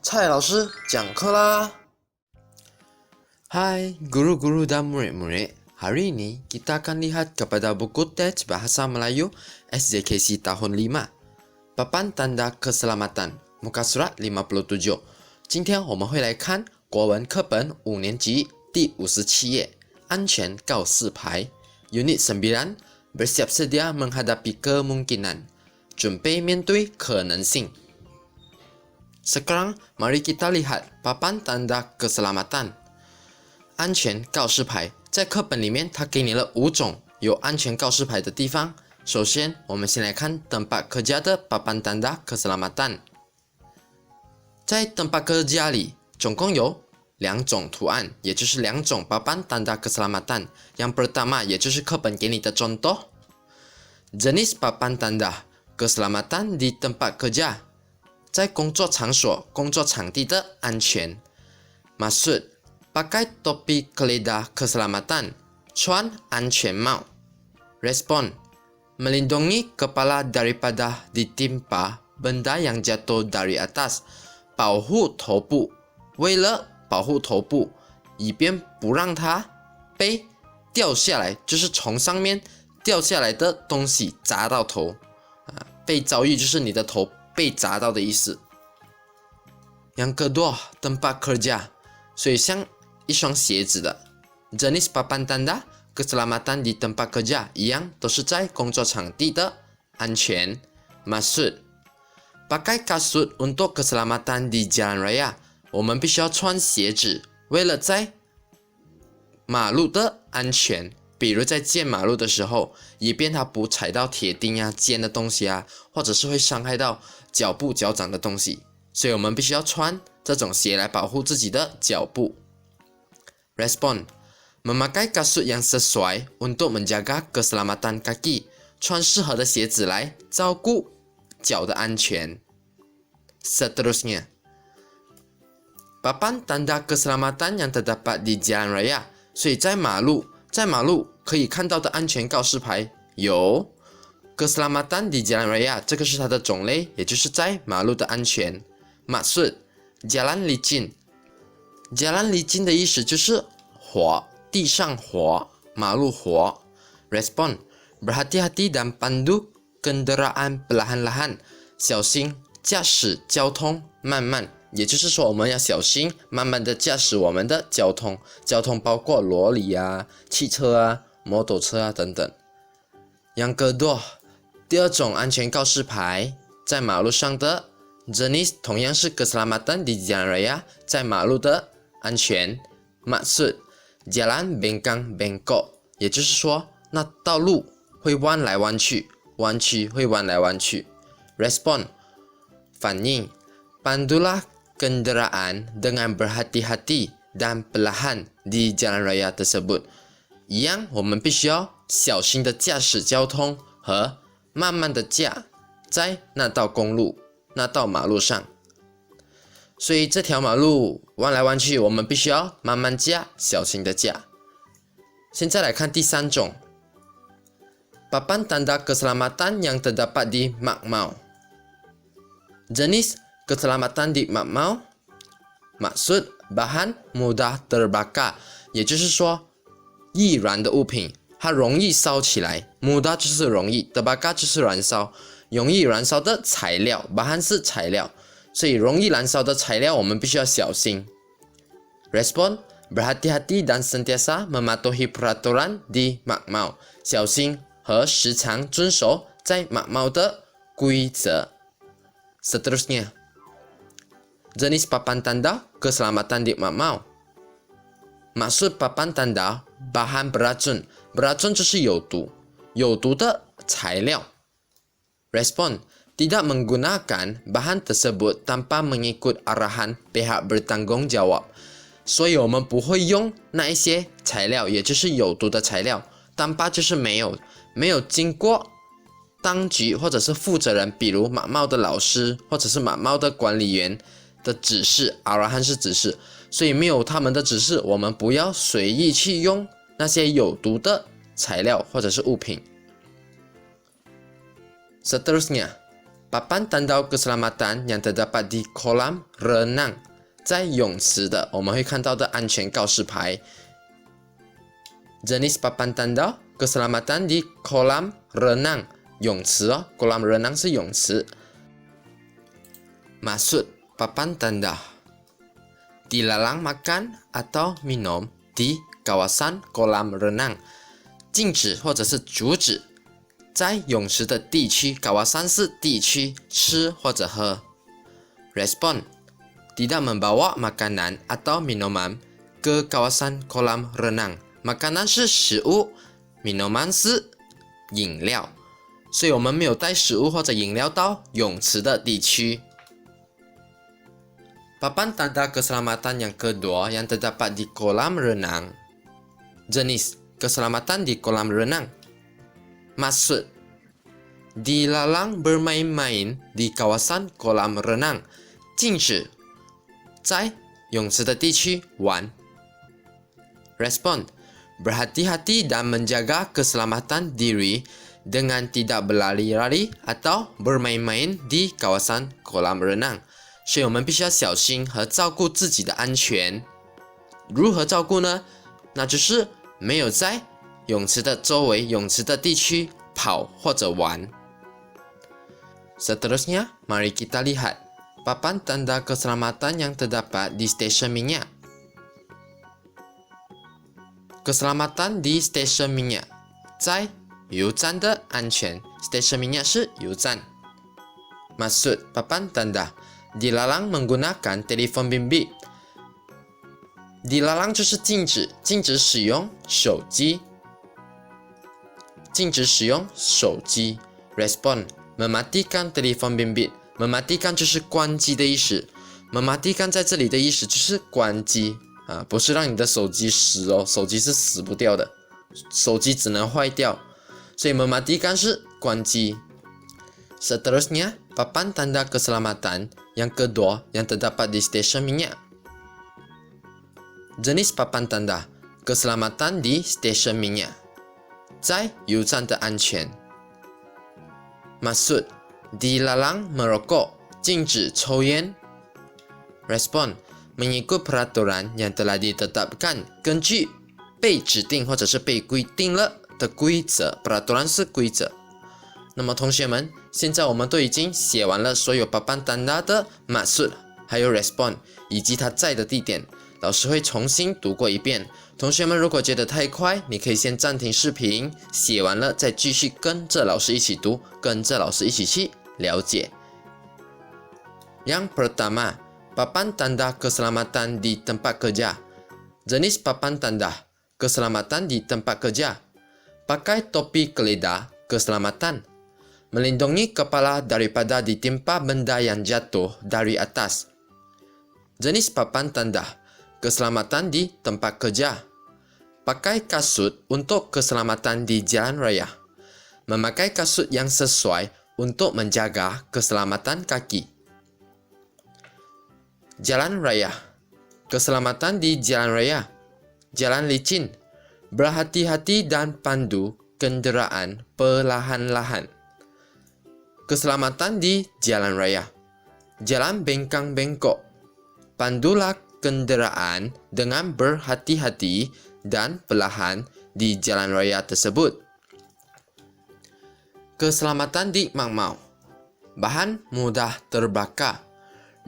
蔡老师讲课啦 Hai guru-guru dan murid-murid, hari ini kita akan lihat kepada buku teks Bahasa Melayu SJKC tahun 5, Papan Tanda Keselamatan, muka surat 57. 今天我们会来看国文课本5年级第57页安全告示牌 Unit 9 Bersiap sedia menghadapi kemungkinan 准备面对可能性 Sekarang mari kita lihat Papan Tanda Keselamatan 安全告示牌在课本里面它给你了5种有安全告示牌的地方首先我们先来看 tempat kerja的 Papan Tanda Keselamatan 在 tempat kerja 里总共有2种图案也就是2种 Papan Tanda Keselamatan yang pertama 也就是课本给你的 contoh jenis Papan Tanda Keselamatan di tempat kerja 在工作场所工作场地的安全 maksud pakai topi keledar keselamatan 穿安全帽 respon melindungi kepala daripada ditimpa benda yang jatuh dari atas 保护头部为了保护头部以便不让它被掉下来就是从上面掉下来的东西砸到头被遭遇就是你的头被砸到的意思 Yang kedua tempat kerja 所以像一双鞋子的 jenis papan tanda keselamatan di tempat kerja 一样都是在工作场地的安全 maksud pakai kasut untuk keselamatan di jalan raya 我们必须要穿鞋子为了在马路的安全比如在建马路的时候以便它不踩到铁钉啊尖的东西啊或者是会伤害到脚部脚掌的东西所以我们必须要穿这种鞋来保护自己的脚部 respon memakai kasut yang sesuai untuk menjaga keselamatan kaki 穿适合的鞋子来照顾脚的安全 seterusnya papan tanda keselamatan yang terdapat di jalan raya 所以在马路可以看到的安全告示牌有 keselamatan di jalan raya 这个是它的种类也就是在马路的安全 maksud jalan licin jalan licin 的意思就是滑地上滑马路滑 respon berhati-hati dan pandu kendaraan perlahan-lahan 小心驾驶交通慢慢也就是说我们要小心慢慢的驾驶我们的交通交通包括罗里啊汽车啊摩托车啊等等 Yang kedua 第二种安全告示牌在马路上的 jenis 同样是 keselamatan di jalan raya 在马路的安全 maksud jalan bengkang bengkok 也就是说那道路会弯来弯去弯曲会弯来弯去 respon 反应 pandulah kendaraan dengan berhati-hati dan perlahan di jalan raya tersebut 一样我们必须要小心的驾驶交通和慢慢的驾在那道公路那道马路上所以这条马路弯来弯去我们必须要慢慢驾小心的驾现在来看第3种 papan tanda keselamatan yang terdapat di makmau jenis keselamatan di makmau maksud bahan mudah terbakar 也就是说易燃的物品它容易烧起来 mudah 就是容易 terbakar 就是燃烧容易燃烧的材料 bahan 是材料所以容易燃烧的材料我们必须要小心 respon berhati-hati dan sentiasa mematuhi peraturan di makmau 小心和时常遵守在makmau的规则 seterusnya jenis papan tanda keselamatan di makmau maksud papan tanda bahan beracun beracun 就是有毒有毒的材料 respon tidak menggunakan bahan tersebut tanpa mengikut arahan pihak bertanggung jawab 所以我们不会用那一些材料也就是有毒的材料 tanpa 就是没有经过当局或者是负责人比如马帽的老师或者是马帽的管理员的指示 arahan 是指示所以没有他们的指示我们不要随意去用那些有毒的材料或者是物品 seterusnya papan tanda keselamatan yang terdapat di kolam renang，在泳池的我们会看到的安全告示牌。Jenis papan tanda keselamatan di kolam renang， 泳池哦 ，kolam renang 是泳池。Maksud papan tanda dilarang makan atau minum di kawasan kolam renang， 禁止或者是阻止在泳池的地区，kawasan 是地区，吃或者喝。Respon tidak membawa makanan atau minuman ke kawasan kolam renang， makanan 是食物， minuman 是饮料，所以我们没有带食物或者饮料到泳池的地区。Papan tanda keselamatan yang kedua yang terdapat di kolam renang. Jenis keselamatan di kolam renang. Maksud dilarang bermain-main di kawasan kolam renang， 禁止在泳池的地区玩。Respon berhati-hati dan menjaga keselamatan diri dengan tidak berlari-lari atau bermain-main di kawasan kolam renang。所以我们必须要小心和照顾自己的安全。如何照顾呢？那就是没有在泳池的周围、泳池的地区跑或者玩。Seterusnya, mari kita lihat papan tanda keselamatan yang terdapat di stesen minyak. Keselamatan di stesen minyak， 在油站的安全。stesen minyak 是油站。Maksud papan tanda dilarang menggunakan telepon bimbit， dilarang 就是禁止，禁止使用手机，禁止使用手机。Respon mematikan telepon bimbit， mematikan 就是关机的意思， mematikan 在这里的意思就是关机啊，不是让你的手机死哦，手机是死不掉的，手机只能坏掉，所以 mematikan 是关机。Seterusnya, papan tanda keselamatan yang kedua yang terdapat di stesen minyak. Jenis papan tanda keselamatan di stesen minyak， 在油站的安全。Maksud dilarang merokok， 禁止抽烟。Respon mengikut peraturan yang telah ditetapkan， 根据被指定或者是被规定了的规则， peraturan 是规则。那么同学们，现在我们都已经写完了所有 papan tanda 的 maksud， 还有 respon 以及它在的地点，老师会重新读过一遍。同学们如果觉得太快，你可以先暂停视频，写完了再继续跟着老师一起读，跟着老师一起去了解。Yang pertama, papan tanda keselamatan di tempat kerja. Jenis papan tanda keselamatan di tempat kerja. Pakai topi geledah keselamatan. Melindungi kepala daripada ditimpa benda yang jatuh dari atas. Jenis papan tanda keselamatan di tempat kerja. Pakai kasut untuk keselamatan di jalan raya. Memakai kasut yang sesuai untuk menjaga keselamatan kaki. Jalan raya. Keselamatan di jalan raya. Jalan licin. Berhati-hati dan pandu kenderaan perlahan-lahan. Keselamatan di jalan raya. Jalan bengkang-bengkok. Pandulah kenderaan dengan berhati-hati dan perlahan di jalan raya tersebut. Keselamatan di makmau. Bahan mudah terbakar.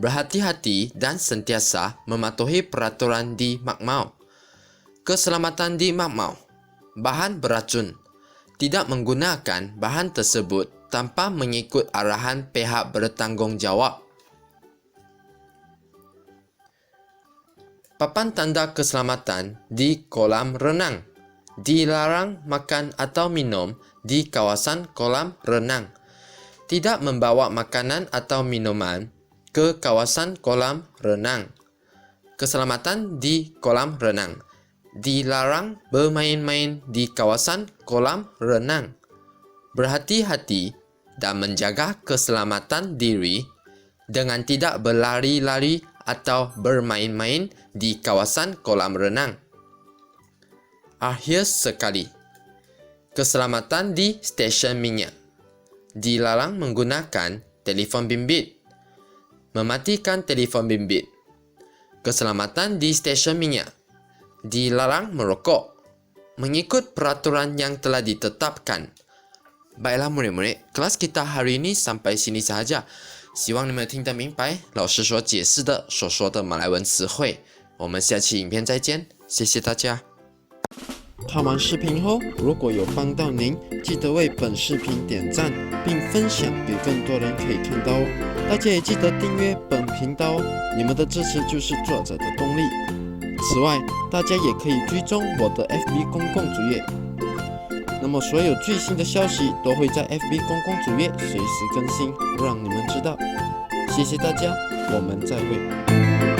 Berhati-hati dan sentiasa mematuhi peraturan di makmau. Keselamatan di makmau. Bahan beracun. Tidak menggunakan bahan tersebut tanpa mengikut arahan pihak bertanggungjawab. Papan tanda keselamatan di kolam renang. Dilarang makan atau minum di kawasan kolam renang. Tidak membawa makanan atau minuman ke kawasan kolam renang. Keselamatan di kolam renang. Dilarang bermain-main di kawasan kolam renang. Berhati-hati dan menjaga keselamatan diri dengan tidak berlari-lari atau bermain-main di kawasan kolam renang. Akhir sekali, keselamatan di stesen minyak. Dilarang menggunakan telepon bimbit. Mematikan telepon bimbit. Keselamatan di stesen minyak. Dilarang merokok. Mengikut peraturan yang telah ditetapkan. Baiklah murid-murid, kelas kita hari ini sampai sini sahaja.希望你们听得明白老师所解释的所说的马来文词汇。我们下期影片再见，谢谢大家。看完视频后，如果有帮到您，记得为本视频点赞并分享给更多人可以看到哦。大家也记得订阅本频道哦，你们的支持就是作者的动力。此外，大家也可以追踪我的 FB 公共主页。那么所有最新的消息都会在 FB 公共主页随时更新，让你们知道。谢谢大家，我们再会。